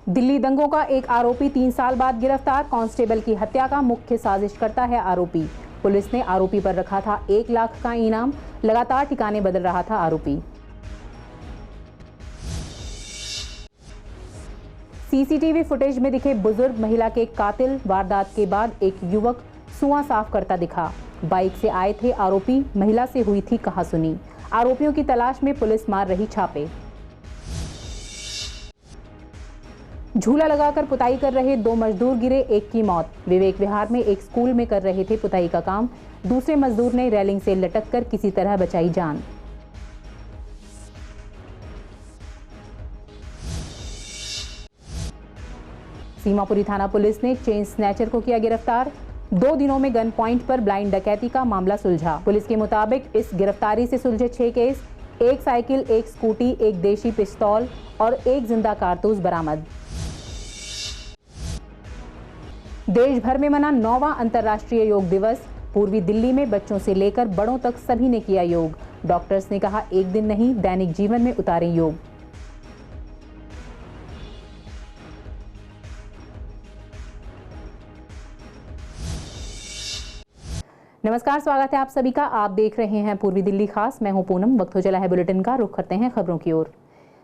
दिल्ली दंगों का एक आरोपी 3 साल बाद गिरफ्तार। कांस्टेबल की हत्या का मुख्य साजिश करता है आरोपी। पुलिस ने आरोपी पर रखा था 1 लाख का इनाम। लगातार ठिकाने बदल रहा था आरोपी। सीसीटीवी फुटेज में दिखे बुजुर्ग महिला के कातिल। वारदात के बाद एक युवक सुआं साफ करता दिखा। बाइक से आए थे आरोपी, महिला से हुई थी कहासुनी। आरोपियों की तलाश में पुलिस मार रही छापे। झूला लगाकर पुताई कर रहे 2 मजदूर गिरे, एक की मौत। विवेक विहार में एक स्कूल में कर रहे थे पुताई का काम। दूसरे मजदूर ने रेलिंग से लटककर किसी तरह बचाई जान। सीमापुरी थाना पुलिस ने चेन स्नैचर को किया गिरफ्तार। 2 दिनों में गन पॉइंट पर ब्लाइंड डकैती का मामला सुलझा। पुलिस के मुताबिक इस गिरफ्तारी से सुलझे 6 केस। 1 साइकिल, 1 स्कूटी, 1 देशी पिस्तौल और 1 जिंदा कारतूस बरामद। देश भर में मना 9वां अंतर्राष्ट्रीय योग दिवस। पूर्वी दिल्ली में बच्चों से लेकर बड़ों तक सभी ने किया योग। डॉक्टर्स ने कहा, एक दिन नहीं, दैनिक जीवन में उतारें योग। नमस्कार, स्वागत है आप सभी का। आप देख रहे हैं पूर्वी दिल्ली खास। मैं हूं पूनम। वक्त हो चला है बुलेटिन का। रुख करते हैं खबरों की ओर।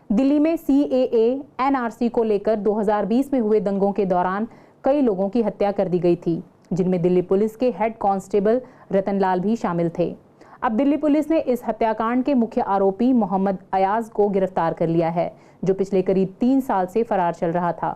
दिल्ली में CAA NRC को लेकर 2020 में हुए दंगों के दौरान कई लोगों की हत्या कर दी गई थी, जिनमें दिल्ली पुलिस के हेड कांस्टेबल रतनलाल भी शामिल थे। अब दिल्ली पुलिस ने इस हत्याकांड के मुख्य आरोपी मोहम्मद अयाज को गिरफ्तार कर लिया है, जो पिछले करीब 3 साल से फरार चल रहा था।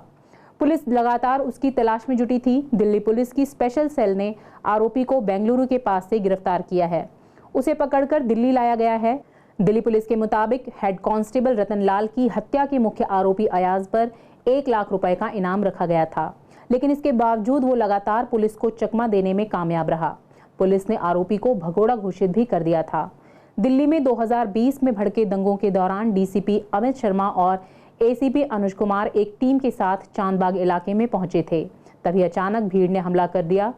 पुलिस लगातार उसकी तलाश में जुटी थी। दिल्ली पुलिस की स्पेशल सेल ने आरोपी को बेंगलुरु के पास से गिरफ्तार किया है। उसे पकड़कर दिल्ली लाया गया है। दिल्ली पुलिस के मुताबिक हेड कांस्टेबल रतनलाल की हत्या के मुख्य आरोपी अयाज पर 1 लाख रुपए का इनाम रखा गया था, लेकिन इसके बावजूद वो लगातार पुलिस को चकमा देने में कामयाब रहा। पुलिस ने आरोपी को भगोड़ा घोषित भी कर दिया था। दिल्ली में 2020 में भड़के दंगों के दौरान DCP अमित शर्मा और ACP अनुज कुमार एक टीम के साथ चांदबाग इलाके में पहुंचे थे। तभी अचानक भीड़ ने हमला कर दिया।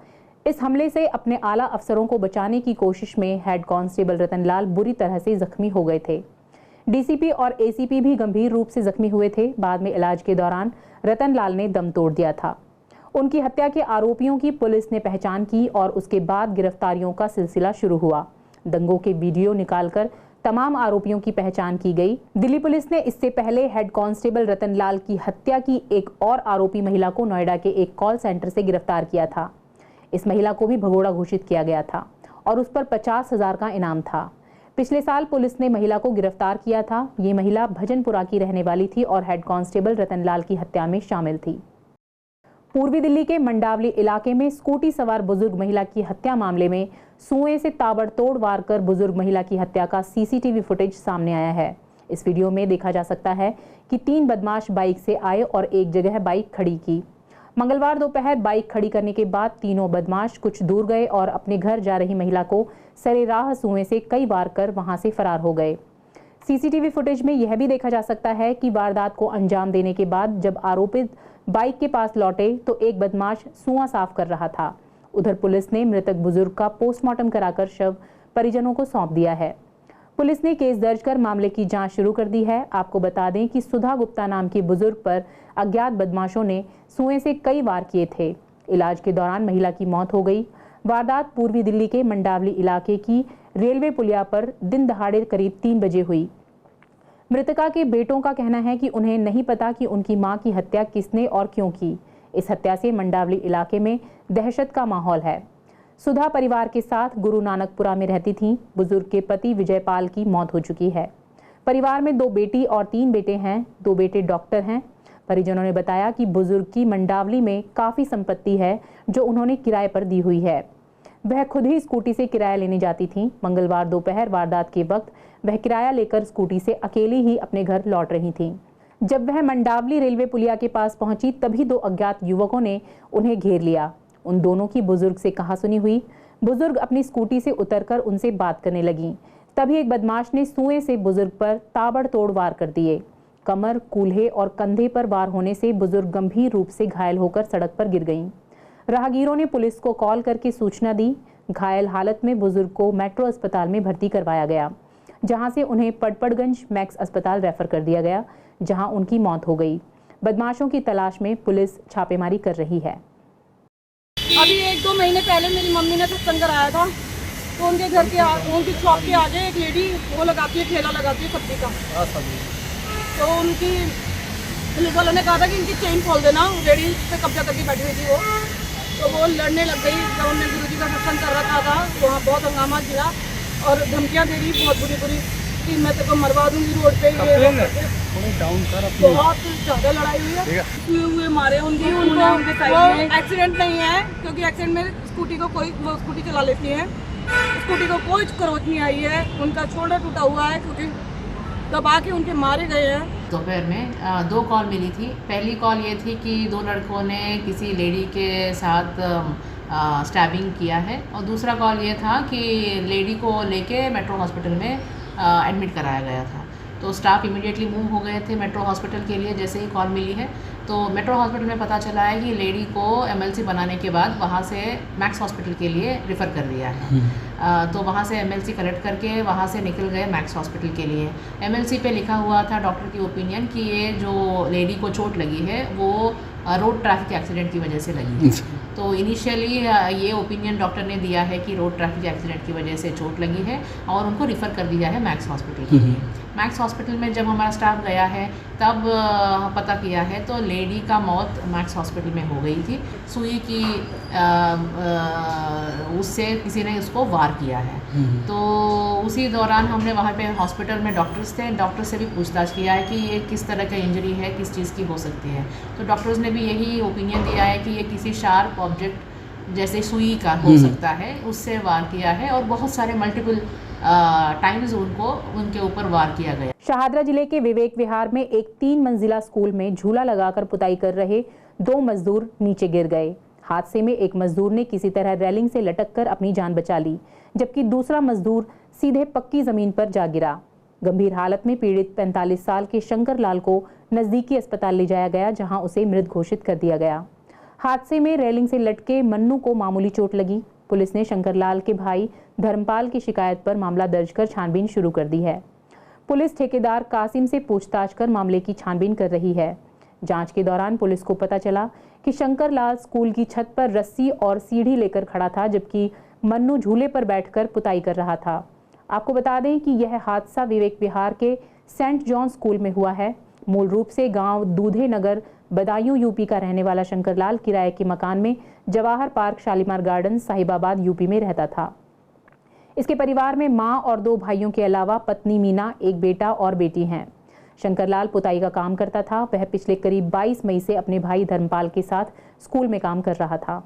इस हमले से अपने आला अफसरों को बचाने की कोशिश में हेड कांस्टेबल रतनलाल बुरी तरह से जख्मी हो गए थे। DCP और ACP भी गंभीर रूप से जख्मी हुए थे। बाद में इलाज के दौरान रतनलाल ने दम तोड़ दिया था। उनकी हत्या के आरोपियों की पुलिस ने पहचान की और उसके बाद गिरफ्तारियों का सिलसिला शुरू हुआ। दंगों के वीडियो निकालकर तमाम आरोपियों की पहचान की गई। दिल्ली पुलिस ने इससे पहले हेड कांस्टेबल रतनलाल की हत्या की एक और आरोपी महिला को नोएडा के एक कॉल सेंटर से गिरफ्तार किया था। इस महिला को भी भगोड़ा घोषित किया गया था और उस पर 50,000 का इनाम था। पिछले साल पुलिस ने महिला को गिरफ्तार किया था। ये महिला भजनपुरा की रहने वाली थी और हेड कांस्टेबल रतनलाल की हत्या में शामिल थी। पूर्वी दिल्ली के मंडावली इलाके में स्कूटी सवार बुजुर्ग महिला की हत्या मामले में सुएं से ताबड़तोड़ वार कर बुजुर्ग महिला की हत्या का CCTV फुटेज सामने आया है। इस वीडियो में देखा जा सकता है कि 3 बदमाश बाइक से आए और एक जगह बाइक खड़ी की। मंगलवार दोपहर बाइक खड़ी करने के बाद तीनों बदमाश कुछ दूर गए और अपने घर जा रही महिला को सरेराह सुएं से कई वार कर वहां से फरार हो गए। CCTV फुटेज में यह भी देखा जा सकता है कि वारदात को अंजाम देने के बाद जब आरोपित बाइक के पास लौटे तो एक बदमाश सुआं साफ कर रहा था। उधर पुलिस ने मृतक बुजुर्ग का पोस्टमार्टम कराकर शव परिजनों को सौंप दिया है। पुलिस ने केस दर्ज कर मामले की जांच शुरू कर दी है। आपको बता दें कि सुधा गुप्ता नाम की बुजुर्ग पर अज्ञात बदमाशों ने सुएं से कई वार किए थे। इलाज के दौरान महिला की मौत हो गई। वारदात पूर्वी दिल्ली के मंडावली इलाके की रेलवे पुलिया पर दिन दहाड़े करीब 3 बजे हुई। मृतका के बेटों का कहना है कि उन्हें नहीं पता कि उनकी मां की हत्या किसने और क्यों की। इस हत्या से मंडावली इलाके में दहशत का माहौल है। सुधा परिवार के साथ गुरु नानकपुरा में रहती थीं। बुजुर्ग के पति विजयपाल की मौत हो चुकी है। परिवार में 2 बेटी और 3 बेटे हैं। 2 बेटे डॉक्टर हैं। परिजनों ने बताया कि बुजुर्ग की मंडावली में काफी संपत्ति है जो उन्होंने किराए पर दी हुई है। वह खुद ही स्कूटी से किराया लेने जाती थीं। मंगलवार दोपहर वारदात के वक्त वह किराया लेकर स्कूटी से अकेली ही अपने घर लौट रही थीं। जब वह मंडावली रेलवे पुलिया के पास पहुंची तभी 2 अज्ञात युवकों ने उन्हें घेर लिया। उन दोनों की बुजुर्ग से कहासुनी हुई। बुजुर्ग अपनी स्कूटी से उतरकर उनसे बात करने लगी। तभी एक बदमाश ने सुएं से बुजुर्ग पर ताबड़तोड़ वार कर दिए। कमर, कूल्हे और कंधे पर वार होने से बुजुर्ग गंभीर रूप से घायल होकर सड़क पर गिर गईं। राहगीरों ने पुलिस को कॉल करके सूचना दी। घायल हालत में बुजुर्ग को मेट्रो अस्पताल में भर्ती करवाया गया, जहां से उन्हें पड़पड़गंज मैक्स अस्पताल रेफर कर दिया गया, जहां उनकी मौत हो गई। बदमाशों की तलाश में पुलिस छापेमारी कर रही है। अभी 1-2 महीने पहले मेरी मम्मी ने सत्संग कराया था, तो उनके घर के उनकी शॉप के आगे एक लेडी वो लगाती है, ठेला लगाती है सब्जी का। तो उनकी पुलिस वालों ने कहा था कि इनकी चेन खोल देना, रेडी पे कब्जा करके बैठी हुई थी वो। तो वो लड़ने लग गई। जब उन्होंने गुरुजी का सत्संग कर रखा था तो वहाँ बहुत हंगामा किया और धमकियाँ दे रही बहुत बुरी कि मैं तेरे को मरवा दूंगी रोड पे। बहुत ज़्यादा लड़ाई हुई है, हुए मारे होंगी उनके साइड में। एक्सीडेंट नहीं है क्योंकि एक्सीडेंट में स्कूटी को वो स्कूटी चला लेती है, स्कूटी को कोई खरोच नहीं आई है। उनका शोल्डर टूटा हुआ है क्योंकि दबा के उनके मारे गए हैं। दोपहर में 2 कॉल मिली थी। पहली कॉल ये थी कि 2 लड़कों ने किसी लेडी के साथ स्टैबिंग किया है, और दूसरा कॉल ये था कि लेडी को लेके मेट्रो हॉस्पिटल में एडमिट कराया गया था। तो स्टाफ इमीडिएटली मूव हो गए थे मेट्रो हॉस्पिटल के लिए। जैसे ही कॉल मिली है तो मेट्रो हॉस्पिटल में पता चला है कि लेडी को एमएलसी बनाने के बाद वहाँ से मैक्स हॉस्पिटल के लिए रेफ़र कर दिया है। तो वहाँ से एमएलसी कलेक्ट करके वहाँ से निकल गए मैक्स हॉस्पिटल के लिए। एमएलसी पे लिखा हुआ था डॉक्टर की ओपिनियन कि ये जो लेडी को चोट लगी है वो रोड ट्रैफिक एक्सीडेंट की वजह से लगी है। तो इनिशियली ये ओपिनियन डॉक्टर ने दिया है कि रोड ट्रैफिक एक्सीडेंट की वजह से चोट लगी है और उनको रिफ़र कर दिया है मैक्स हॉस्पिटल के लिए। मैक्स हॉस्पिटल में जब हमारा स्टाफ गया है तब पता किया है तो लेडी का मौत मैक्स हॉस्पिटल में हो गई थी। सुई की उससे किसी ने उसको वार किया है। तो उसी दौरान हमने वहाँ पे हॉस्पिटल में डॉक्टर्स थे, डॉक्टर से भी पूछताछ किया है कि ये किस तरह का इंजरी है, किस चीज़ की हो सकती है। तो डॉक्टर्स ने भी यही ओपिनियन दिया है कि ये किसी शार्प ऑब्जेक्ट जैसे सुई का हो सकता है, उससे वार किया है और बहुत सारे मल्टीपल टाइम्स उनको उनके ऊपर वार किया गया। शाहदरा जिले के विवेक विहार में एक 3 मंजिला स्कूल में झूला लगाकर पुताई कर रहे 2 मजदूर नीचे गिर गए। हादसे में एक मजदूर ने किसी तरह रेलिंग से लटककर अपनी जान बचा ली, जबकि दूसरा मजदूर सीधे पक्की जमीन पर जा गिरा। गंभीर हालत में पीड़ित 45 साल के शंकर लाल को नजदीकी अस्पताल ले जाया गया, जहां उसे मृत घोषित कर दिया गया। हादसे में रेलिंग से लटके मन्नू को मामूली चोट लगी। पुलिस ने शंकर लाल के भाई धर्मपाल की शिकायत पर मामला दर्ज कर छानबीन शुरू कर दी है। पुलिस ठेकेदार कासिम से पूछताछ कर मामले की छानबीन कर रही है। जांच के दौरान पुलिस को पता चला कि शंकर लाल स्कूल की छत पर रस्सी और सीढ़ी लेकर खड़ा था, जबकि मन्नू झूले पर बैठकर पुताई कर रहा था। आपको बता दें कि यह हादसा विवेक विहार के सेंट जॉन स्कूल में हुआ है। मूल रूप से गांव दूधे नगर बदायूं यूपी का रहने वाला शंकर लाल किराए के मकान में Jawahar park Shalimar garden Sahibabad UP में रहता था। इसके परिवार में मां और 2 भाइयों के अलावा पत्नी मीना, एक बेटा और बेटी हैं। शंकर लाल पुताई का काम करता था। वह पिछले करीब 22 मई से अपने भाई धर्मपाल के साथ स्कूल में काम कर रहा था।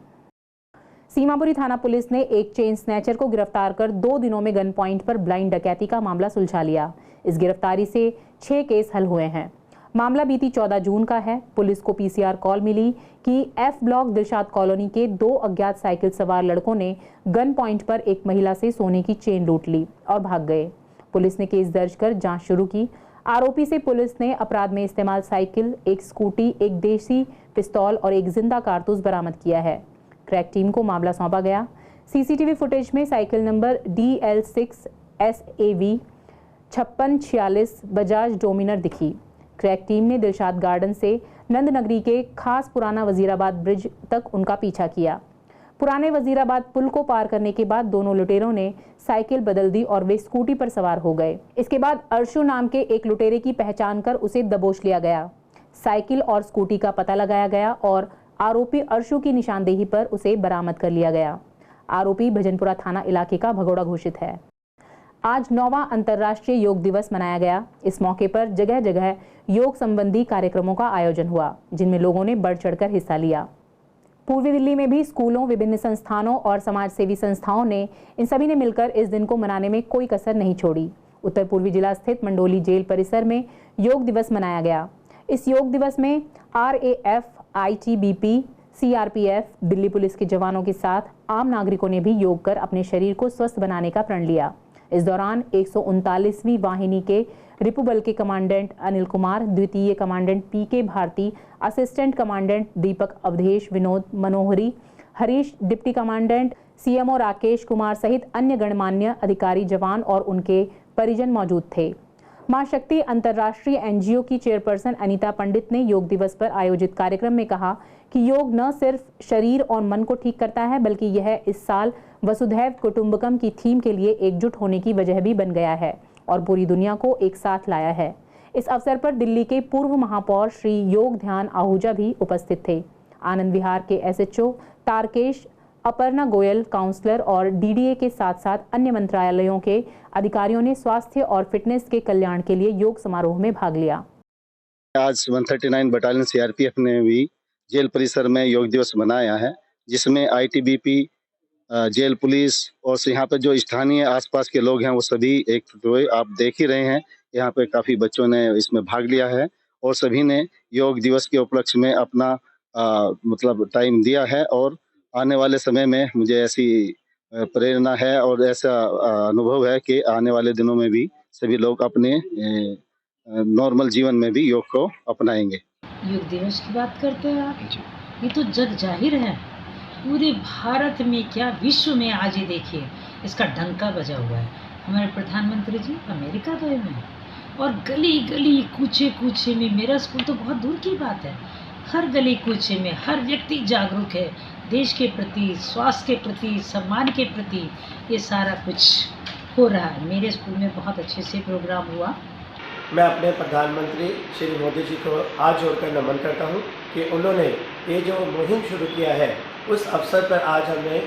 सीमापुरी थाना पुलिस ने एक चेन स्नैचर को गिरफ्तार कर 2 दिनों में गन पॉइंट पर ब्लाइंड डकैती का मामला सुलझा लिया। इस गिरफ्तारी से 6 केस हल हुए हैं। मामला बीती 14 जून का है। पुलिस को पीसीआर कॉल मिली कि एफ ब्लॉक दिलशाद कॉलोनी के 2 अज्ञात साइकिल सवार लड़कों ने गन पॉइंट पर एक महिला से सोने की चेन लूट ली और भाग गए। पुलिस ने केस दर्ज कर जांच शुरू की। आरोपी से पुलिस ने अपराध में इस्तेमाल साइकिल, एक स्कूटी, एक देसी पिस्तौल और एक जिंदा कारतूस बरामद किया है। क्रैक टीम को मामला सौंपा गया। सीसीटीवी फुटेज में cycle number DL6 SAV 5646 Bajaj Dominar दिखी। क्रैक टीम ने दिलशाद गार्डन से नंदनगरी के खास पुराना वजीराबाद ब्रिज तक उनका पीछा किया। पुराने वजीराबाद पुल को पार करने के बाद दोनों लुटेरों ने साइकिल बदल दी और वे स्कूटी पर सवार हो गए। इसके बाद अर्शु नाम के एक लुटेरे की पहचान कर उसे दबोच लिया गया। साइकिल और स्कूटी का पता लगाया गया और आरोपी अर्शु की निशानदेही पर उसे बरामद कर लिया गया। आरोपी भजनपुरा थाना इलाके का भगोड़ा घोषित है। आज 9वां अंतर्राष्ट्रीय योग दिवस मनाया गया। इस मौके पर जगह जगह योग संबंधी कार्यक्रमों का आयोजन हुआ, जिनमें लोगों ने बढ़ चढ़कर हिस्सा लिया। पूर्वी दिल्ली में भी स्कूलों, विभिन्न संस्थानों और समाजसेवी संस्थाओं ने इन सभी ने मिलकर इस दिन को मनाने में कोई कसर नहीं छोड़ी। उत्तर पूर्वी जिला स्थित मंडोली जेल परिसर में योग दिवस मनाया गया। इस योग दिवस में RAF, ITBP, CRPF, Delhi police के जवानों के साथ आम नागरिकों ने भी योग कर अपने शरीर को स्वस्थ बनाने का प्रण लिया। इस दौरान 139वीं वाहिनी के रिपुबल के कमांडेंट अनिल कुमार, द्वितीय commandant PK Bharati, assistant commandant Deepak Awadhesh, Vinod Manohari, Harish, deputy commandant CMO Rakesh Kumar सहित अन्य गणमान्य अधिकारी, जवान और उनके परिजन मौजूद थे। मां शक्ति अंतर्राष्ट्रीय एनजीओ की चेयरपर्सन अनीता पंडित ने योग दिवस पर आयोजित कार्यक्रम में कहा कि योग न सिर्फ शरीर और मन को ठीक करता है, बल्कि यह इस साल वसुधैव कुटुंबकम की थीम के लिए एकजुट होने की वजह भी बन गया है और पूरी दुनिया को एक साथ लाया है। इस अवसर पर दिल्ली के पूर्व महापौर श्री योग ध्यान आहूजा भी उपस्थित थे। आनंद विहार के एसएचओ तारकेश, अपर्णा गोयल, काउंसलर और डीडीए के साथ साथ अन्य मंत्रालयों के अधिकारियों ने स्वास्थ्य और फिटनेस के कल्याण के लिए योग समारोह में भाग लिया। आज 139 बटालियन सीआरपीएफ ने भी जेल परिसर में योग दिवस मनाया है, जिसमें आईटीबीपी, जेल पुलिस और यहाँ पे जो स्थानीय आसपास के लोग हैं वो सभी एकजुट हुए। आप देख ही रहे हैं, यहाँ पे काफी बच्चों ने इसमें भाग लिया है और सभी ने योग दिवस के उपलक्ष्य में अपना मतलब टाइम दिया है। और आने वाले समय में मुझे ऐसी प्रेरणा है और ऐसा अनुभव है कि आने वाले दिनों में भी सभी लोग अपने नॉर्मल जीवन में भी योग को अपनाएंगे। योग दिवस की बात करते हैं आप, ये तो जग जाहिर है पूरे भारत में, क्या विश्व में। आज ये देखिए इसका डंका बजा हुआ है। हमारे प्रधानमंत्री जी अमेरिका गए हुए हैं और गली गली कूचे कूचे में, मेरा स्कूल तो बहुत दूर की बात है, हर गली कूचे में हर व्यक्ति जागरूक है देश के प्रति, स्वास्थ्य के प्रति, सम्मान के प्रति। ये सारा कुछ हो रहा है। मेरे स्कूल में बहुत अच्छे से प्रोग्राम हुआ। मैं अपने प्रधानमंत्री श्री मोदी जी को हाथ जोड़कर नमन करता हूं कि उन्होंने ये जो मुहिम शुरू किया है, उस अवसर पर आज हमने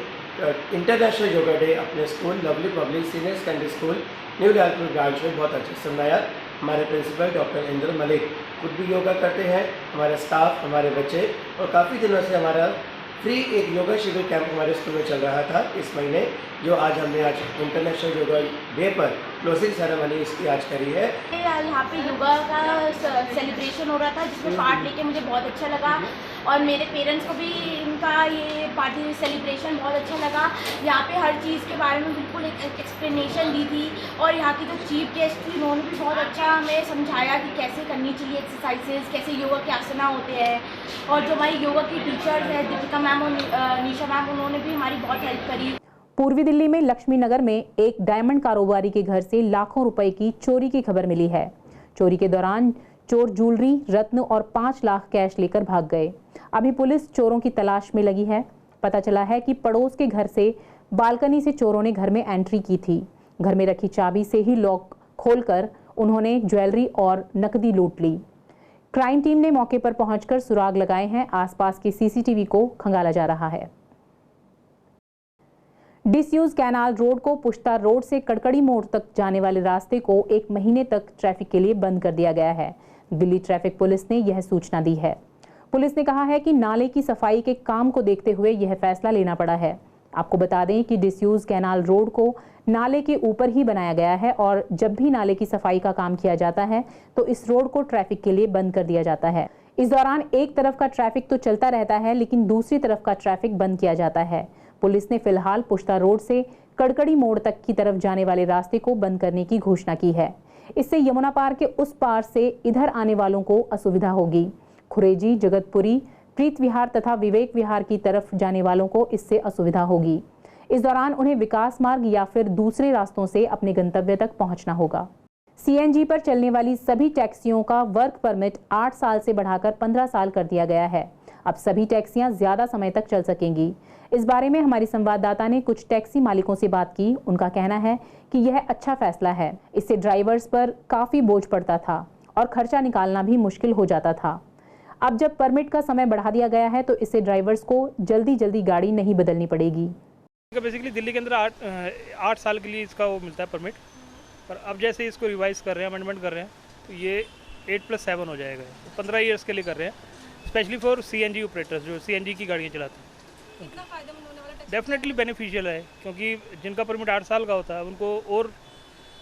इंटरनेशनल योगा डे अपने school lovely public senior secondary school new Lalpur branch में बहुत अच्छे से मनाया। हमारे प्रिंसिपल डॉक्टर इंद्र मलिक खुद भी योगा करते हैं, हमारे स्टाफ, हमारे बच्चे, और काफ़ी दिनों से हमारा फ्री एक योगा शिविर कैंप हमारे स्कूल में चल रहा था इस महीने, जो आज हमने आज इंटरनेशनल योगा डे पर क्लोजिंग सेरेमनी इसकी आज करी है। यहाँ पे योगा का सेलिब्रेशन हो रहा था, जिसमें पार्ट लेके मुझे बहुत अच्छा लगा और मेरे पेरेंट्स को भी इनका ये पार्टी सेलिब्रेशन बहुत अच्छा लगा। यहाँ पे हर चीज़ के बारे में बिल्कुल एक एक्सप्लेनेशन दी थी और यहाँ की जो चीफ गेस्ट थी उन्होंने भी बहुत अच्छा हमें समझाया कि कैसे करनी चाहिए एक्सरसाइजेज, कैसे योगा के आसना होते हैं। और जो हमारी योगा की टीचर्स हैं दीपिका मैम और निशा मैम, उन्होंने भी हमारी बहुत हेल्प करी। पूर्वी दिल्ली में लक्ष्मी नगर में एक डायमंड कारोबारी के घर से लाखों रुपए की चोरी की खबर मिली है। चोरी के दौरान चोर ज्वेलरी, रत्न और 5 लाख कैश लेकर भाग गए। अभी पुलिस चोरों की तलाश में लगी है। पता चला है कि पड़ोस के घर से बालकनी से चोरों ने घर में एंट्री की थी। घर में रखी चाबी से ही लॉक खोलकर उन्होंने ज्वेलरी और नकदी लूट ली। क्राइम टीम ने मौके पर पहुंचकर सुराग लगाए हैं। आसपास की सीसीटीवी को खंगाला जा रहा है। डिसयूज कैनाल रोड को पुश्ता रोड से कड़कड़ी मोड़ तक जाने वाले रास्ते को 1 महीने तक ट्रैफिक के लिए बंद कर दिया गया है। दिल्ली ट्रैफिक पुलिस ने यह सूचना दी है। पुलिस ने कहा है कि नाले की सफाई के काम को देखते हुए यह फैसला लेना पड़ा है। आपको बता दें कि डिसयूज कैनाल रोड को नाले के ऊपर ही बनाया गया है और जब भी नाले की सफाई का काम किया जाता है तो इस रोड को ट्रैफिक के लिए बंद कर दिया जाता है। इस दौरान एक तरफ का ट्रैफिक तो चलता रहता है, लेकिन दूसरी तरफ का ट्रैफिक बंद किया जाता है। पुलिस ने फिलहाल पुश्ता रोड से कड़कड़ी मोड़ तक की तरफ जाने वाले रास्ते को बंद करने की घोषणा की है। इससे यमुना पार के उस पार से इधर आने वालों को असुविधा होगी। खुरेजी, जगतपुरी, प्रीत विहार तथा विवेक विहार की तरफ जाने वालों को इससे असुविधा होगी। इस दौरान उन्हें विकास मार्ग या फिर दूसरे रास्तों से अपने गंतव्य तक पहुंचना होगा। सीएनजी पर चलने वाली सभी टैक्सियों का वर्क परमिट 8 साल से बढ़ाकर 15 साल कर दिया गया है। अब सभी टैक्सियां ज्यादा समय तक चल सकेंगी। इस बारे में हमारी संवाददाता ने कुछ टैक्सी मालिकों से बात की। उनका कहना है कि यह अच्छा फैसला है। इससे ड्राइवर्स पर काफी बोझ पड़ता था और खर्चा निकालना भी मुश्किल हो जाता था। अब जब परमिट का समय बढ़ा दिया गया है तो इससे ड्राइवर्स को जल्दी गाड़ी नहीं बदलनी पड़ेगी। बेसिकली दिल्ली के अंदर 8 साल के लिए इसका वो मिलता है परमिट, पर अब जैसे इसको रिवाइज कर रहे हैं, अमेंडमेंट कर रहे हैं, तो ये 8+7 हो जाएगा। तो 15 ईयर्स के लिए कर रहे हैं, स्पेशली फॉर सीएनजी ऑपरेटर्स जो सीएनजी की गाड़ियाँ चलाते हैं। डेफिनेटली बेनिफिशियल है, क्योंकि जिनका परमिट 8 साल का होता है उनको और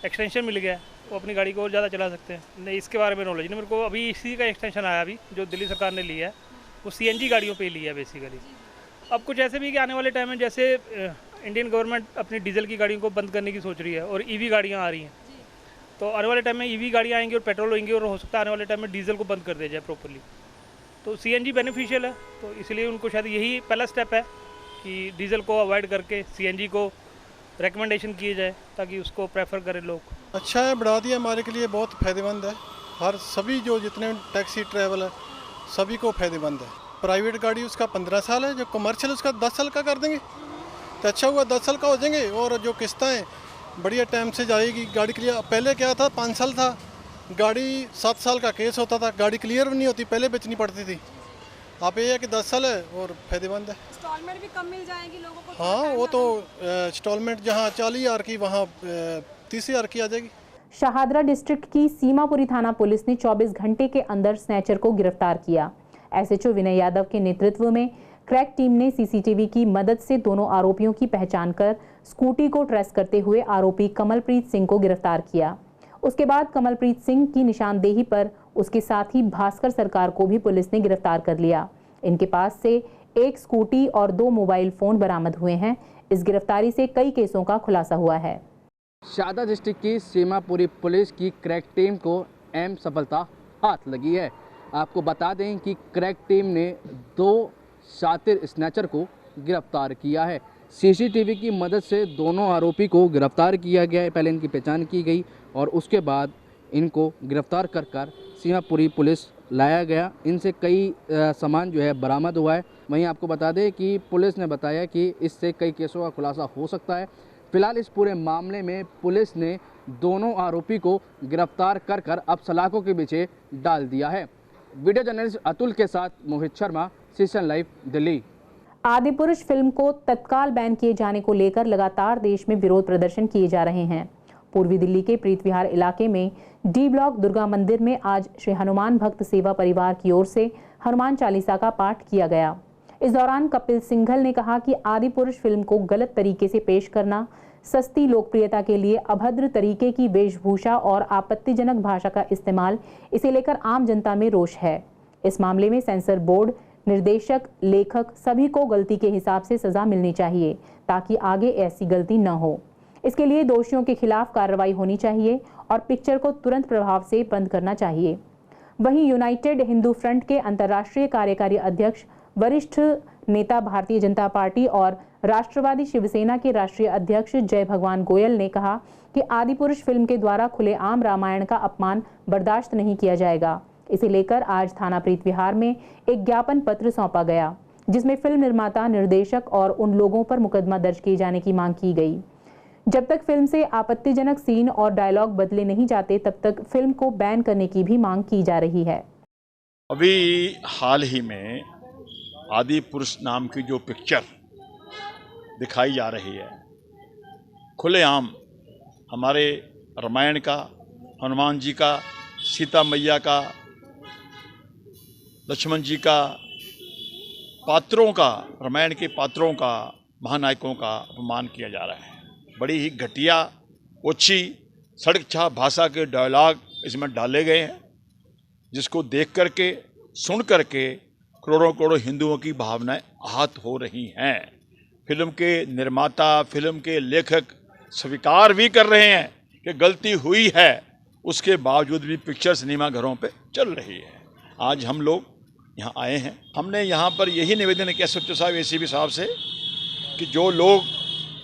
एक्सटेंशन मिल गया, वो अपनी गाड़ी को और ज़्यादा चला सकते हैं। नहीं, इसके बारे में नॉलेज नहीं मेरे को। अभी इसी का एक्सटेंशन आया, अभी जो दिल्ली सरकार ने लिया है वो सीएनजी गाड़ियों पे लिया है बेसिकली। अब कुछ ऐसे भी कि आने वाले टाइम में जैसे इंडियन गवर्नमेंट अपनी डीजल की गाड़ियों को बंद करने की सोच रही है और ईवी गाड़ियाँ आ रही हैं, तो आने वाले टाइम में ईवी गाड़ियाँ आएंगी और पेट्रोल होंगी और हो सकता है आने वाले टाइम में डीजल को बंद कर दिया जाए प्रॉपर्ली। तो सीएनजी बेनिफिशियल है, तो इसलिए उनको शायद यही पहला स्टेप है कि डीजल को अवॉइड करके सीएनजी को रिकमेंडेशन किए जाए ताकि उसको प्रेफर करें लोग। अच्छा है, बढ़ा दिया, हमारे के लिए बहुत फ़ायदेमंद है। हर सभी जो जितने टैक्सी ट्रैवल है सभी को फ़ायदेमंद है। प्राइवेट गाड़ी उसका 15 साल है, जो कमर्शियल उसका 10 साल का कर देंगे तो अच्छा हुआ, 10 साल का हो जाएंगे। और जो किस्तें बढ़िया टाइम से जाएगी गाड़ी के लिए। पहले क्या था, 5 साल था, गाड़ी 7 साल का केस होता था, गाड़ी क्लियर नहीं होती, पहले बेचनी पड़ती थी। आप ये है कि 10 साल है और फ़ायदेमंद है। इंस्टॉलमेंट भी कम मिल जाएगी लोगों को। हाँ, वो तो इंस्टॉलमेंट जहाँ 40,000 की वहाँ 30,000 की आ जाएगी। शाहदरा डिस्ट्रिक्ट की सीमापुरी थाना पुलिस ने 24 घंटे के अंदर स्नैचर को गिरफ्तार किया। एसएचओ विनय यादव के नेतृत्व में क्रैक टीम ने सीसीटीवी की मदद से दोनों आरोपियों की पहचान कर स्कूटी को ट्रेस करते हुए आरोपी कमलप्रीत सिंह को गिरफ्तार किया। उसके बाद कमलप्रीत सिंह की निशानदेही पर उसके साथी भास्कर सरकार को भी पुलिस ने गिरफ्तार कर लिया। इनके पास से एक स्कूटी और 2 मोबाइल फोन बरामद हुए हैं। इस गिरफ्तारी से कई केसों का खुलासा हुआ है। शाहदरा डिस्ट्रिक्ट की सीमापुरी पुलिस की क्रैक टीम को अहम सफलता हाथ लगी है। आपको बता दें कि क्रैक टीम ने 2 शातिर स्नैचर को गिरफ्तार किया है। सीसीटीवी की मदद से दोनों आरोपी को गिरफ्तार किया गया है। पहले इनकी पहचान की गई और उसके बाद इनको गिरफ्तार कर सीमापुरी पुलिस लाया गया। इनसे कई सामान जो है बरामद हुआ है। वहीं आपको बता दें कि पुलिस ने बताया कि इससे कई केसों का खुलासा हो सकता है। फिलहाल इस पूरे मामले में पुलिस ने दोनों आरोपी को गिरफ्तार कर अब सलाखों के पीछे डाल दिया है। वीडियो जर्नलिस्ट अतुल के साथ Mohit Sharma, season live, Delhi. Adipurush film को तत्काल बैन किए जाने को लेकर लगातार देश में विरोध प्रदर्शन किए जा रहे हैं। पूर्वी दिल्ली के प्रीत विहार इलाके में डी ब्लॉक दुर्गा मंदिर में आज श्री हनुमान भक्त सेवा परिवार की ओर से हनुमान चालीसा का पाठ किया गया। इस दौरान कपिल सिंघल ने कहा कि आदिपुरुष फिल्म को गलत तरीके से पेश करना, सस्ती लोकप्रियता के लिए अभद्र तरीके की वेशभूषा और आपत्तिजनक भाषा का इस्तेमाल, इसे लेकर आम जनता में रोष है। इस मामले में सेंसर बोर्ड, निर्देशक, लेखक सभी को गलती के हिसाब से सजा मिलनी चाहिए ताकि आगे ऐसी गलती न हो। इसके लिए दोषियों के खिलाफ कार्रवाई होनी चाहिए और पिक्चर को तुरंत प्रभाव से बंद करना चाहिए। वहीं यूनाइटेड हिंदू फ्रंट के अंतर्राष्ट्रीय कार्यकारी अध्यक्ष, वरिष्ठ नेता भारतीय जनता पार्टी और राष्ट्रवादी शिवसेना के राष्ट्रीय अध्यक्ष जय भगवान गोयल ने कहा कि आदिपुरुष फिल्म के द्वारा खुलेआम रामायण का अपमान बर्दाश्त नहीं किया जाएगा। इसे लेकर आज थाना प्रीत विहार में एक ज्ञापन पत्र सौंपा गया, जिसमें फिल्म निर्माता, निर्देशक और उन लोगों पर मुकदमा दर्ज किए जाने की मांग की गई। जब तक फिल्म से आपत्तिजनक सीन और डायलॉग बदले नहीं जाते, तब तक फिल्म को बैन करने की भी मांग की जा रही है। अभी हाल ही में आदिपुरुष नाम की जो पिक्चर दिखाई जा रही है, खुलेआम हमारे रामायण का, हनुमान जी का, सीता मैया का, लक्ष्मण जी का, पात्रों का, रामायण के पात्रों का, महानायकों का अपमान किया जा रहा है। बड़ी ही घटिया, ओछी, सड़क छाप भाषा के डायलॉग इसमें डाले गए हैं, जिसको देख करके, सुन करके करोड़ों करोड़ों हिंदुओं की भावनाएं आहत हो रही हैं। फिल्म के निर्माता, फिल्म के लेखक स्वीकार भी कर रहे हैं कि गलती हुई है, उसके बावजूद भी पिक्चर सिनेमा घरों पे चल रही है। आज हम लोग यहाँ आए हैं, हमने यहाँ पर यही निवेदन किया सचिव साहब, एसीपी साहब से कि जो लोग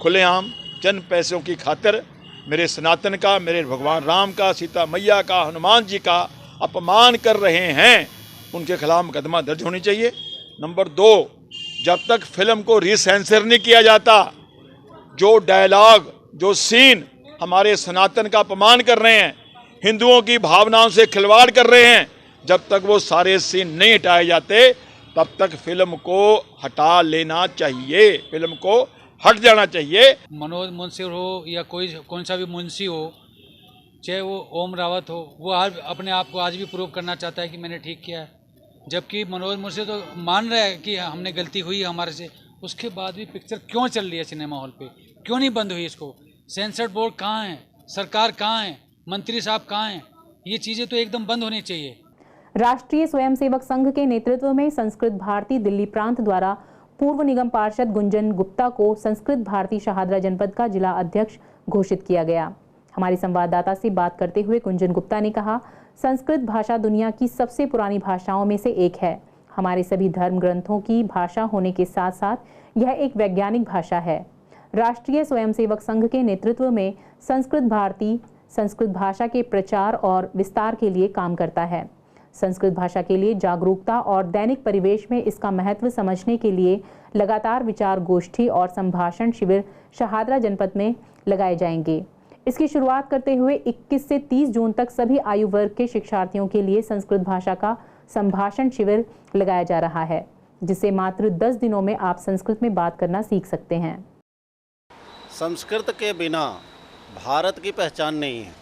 खुलेआम चंद पैसों की खातिर मेरे सनातन का, मेरे भगवान राम का, सीता मैया का, हनुमान जी का अपमान कर रहे हैं, उनके खिलाफ मुकदमा दर्ज होनी चाहिए। नंबर 2, जब तक फिल्म को रीसेंसर नहीं किया जाता, जो डायलॉग, जो सीन हमारे सनातन का अपमान कर रहे हैं, हिंदुओं की भावनाओं से खिलवाड़ कर रहे हैं, जब तक वो सारे सीन नहीं हटाए जाते, तब तक फिल्म को हटा लेना चाहिए, फिल्म को हट जाना चाहिए। मनोज मुंशी हो या कौन सा भी मुंशी हो, चाहे वो ओम रावत हो, वो आज अपने आप को आज भी प्रूव करना चाहता है कि मैंने ठीक किया है, जबकि मनोज मुंशी तो मान रहा है कि हमने गलती हुई है हमारे से। उसके बाद भी पिक्चर क्यों चल रही है सिनेमा हॉल पे, क्यों नहीं बंद हुई? इसको सेंसर बोर्ड कहाँ है, सरकार कहाँ है, मंत्री साहब कहाँ हैं? ये चीज़ें तो एकदम बंद होनी चाहिए। राष्ट्रीय स्वयंसेवक संघ के नेतृत्व में संस्कृत भारती दिल्ली प्रांत द्वारा पूर्व निगम पार्षद गुंजन गुप्ता को संस्कृत भारती शाहदरा जनपद का जिला अध्यक्ष घोषित किया गया। हमारी संवाददाता से बात करते हुए गुंजन गुप्ता ने कहा, संस्कृत भाषा दुनिया की सबसे पुरानी भाषाओं में से एक है। हमारे सभी धर्म ग्रंथों की भाषा होने के साथ साथ यह एक वैज्ञानिक भाषा है। राष्ट्रीय स्वयंसेवक संघ के नेतृत्व में संस्कृत भारती संस्कृत भाषा के प्रचार और विस्तार के लिए काम करता है। संस्कृत भाषा के लिए जागरूकता और दैनिक परिवेश में इसका महत्व समझने के लिए लगातार विचार गोष्ठी और संभाषण शिविर शहादरा जनपद में लगाए जाएंगे। इसकी शुरुआत करते हुए 21 से 30 जून तक सभी आयु वर्ग के शिक्षार्थियों के लिए संस्कृत भाषा का संभाषण शिविर लगाया जा रहा है, जिससे मात्र 10 दिनों में आप संस्कृत में बात करना सीख सकते हैं। संस्कृत के बिना भारत की पहचान नहीं है।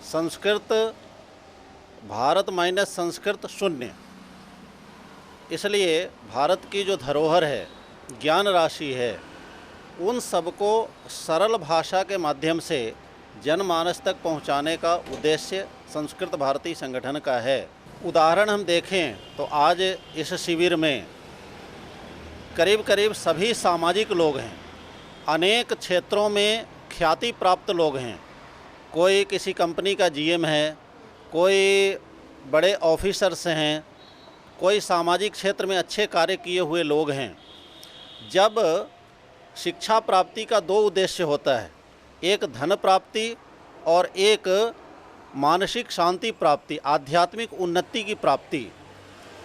संस्कृत भारत माइनस संस्कृत शून्य। इसलिए भारत की जो धरोहर है, ज्ञान राशि है, उन सबको सरल भाषा के माध्यम से जनमानस तक पहुंचाने का उद्देश्य संस्कृत भारती संगठन का है। उदाहरण हम देखें तो आज इस शिविर में करीब करीब सभी सामाजिक लोग हैं, अनेक क्षेत्रों में ख्याति प्राप्त लोग हैं। कोई किसी कंपनी का जीएम है, कोई बड़े ऑफिसर्स हैं, कोई सामाजिक क्षेत्र में अच्छे कार्य किए हुए लोग हैं। जब शिक्षा प्राप्ति का दो उद्देश्य होता है, एक धन प्राप्ति और एक मानसिक शांति प्राप्ति, आध्यात्मिक उन्नति की प्राप्ति।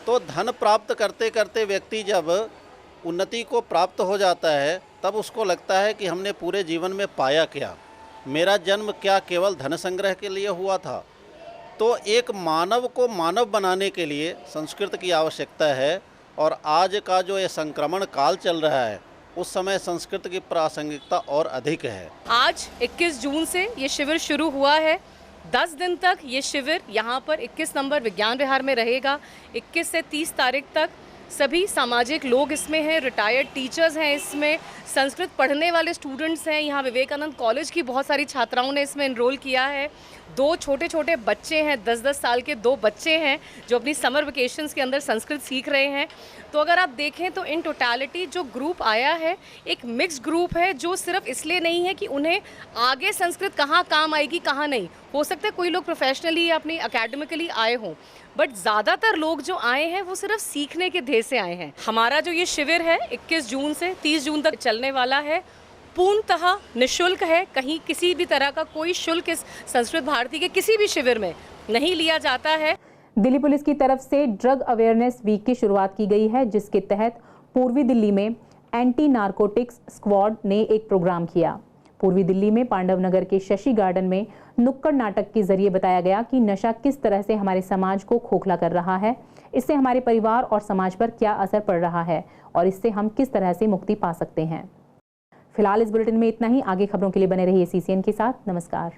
तो धन प्राप्त करते करते व्यक्ति जब उन्नति को प्राप्त हो जाता है, तब उसको लगता है कि हमने पूरे जीवन में पाया क्या, मेरा जन्म क्या केवल धन संग्रह के लिए हुआ था। तो एक मानव को मानव बनाने के लिए संस्कृत की आवश्यकता है। और आज का जो ये संक्रमण काल चल रहा है, उस समय संस्कृत की प्रासंगिकता और अधिक है। आज 21 जून से ये शिविर शुरू हुआ है। 10 दिन तक ये शिविर यहाँ पर 21 नंबर विज्ञान विहार में रहेगा। 21 से 30 तारीख तक सभी सामाजिक लोग इसमें हैं, रिटायर्ड टीचर्स हैं, इसमें संस्कृत पढ़ने वाले स्टूडेंट्स हैं। यहाँ विवेकानंद कॉलेज की बहुत सारी छात्राओं ने इसमें एनरोल किया है। 2 छोटे छोटे बच्चे हैं, 10-10 साल के 2 बच्चे हैं जो अपनी समर वेकेशंस के अंदर संस्कृत सीख रहे हैं। तो अगर आप देखें तो इन टोटलिटी जो ग्रुप आया है, एक मिक्स ग्रुप है, जो सिर्फ इसलिए नहीं है कि उन्हें आगे संस्कृत कहाँ काम आएगी कहाँ नहीं। हो सकता है कोई लोग प्रोफेशनली या अपनी अकेडमिकली आए हों, बट ज़्यादातर लोग जो आए हैं वो सिर्फ सीखने के ध्येय से आए हैं। हमारा जो ये शिविर है 21 जून से 30 जून तक चलने वाला है, पूर्णतः निःशुल्क है। कहीं किसी भी तरह का कोई शुल्क इस संस्कृत भारती के किसी भी शिविर में नहीं लिया जाता है। दिल्ली पुलिस की तरफ से ड्रग अवेयरनेस वीक की शुरुआत की गई है, जिसके तहत पूर्वी दिल्ली में एंटी नारकोटिक्स स्क्वाड ने एक प्रोग्राम किया। पूर्वी दिल्ली में पांडव नगर के शशि गार्डन में नुक्कड़ नाटक के जरिए बताया गया कि नशा किस तरह से हमारे समाज को खोखला कर रहा है, इससे हमारे परिवार और समाज पर क्या असर पड़ रहा है और इससे हम किस तरह से मुक्ति पा सकते हैं। फिलहाल इस बुलेटिन में इतना ही। आगे खबरों के लिए बने रहिए CCN के साथ। नमस्कार।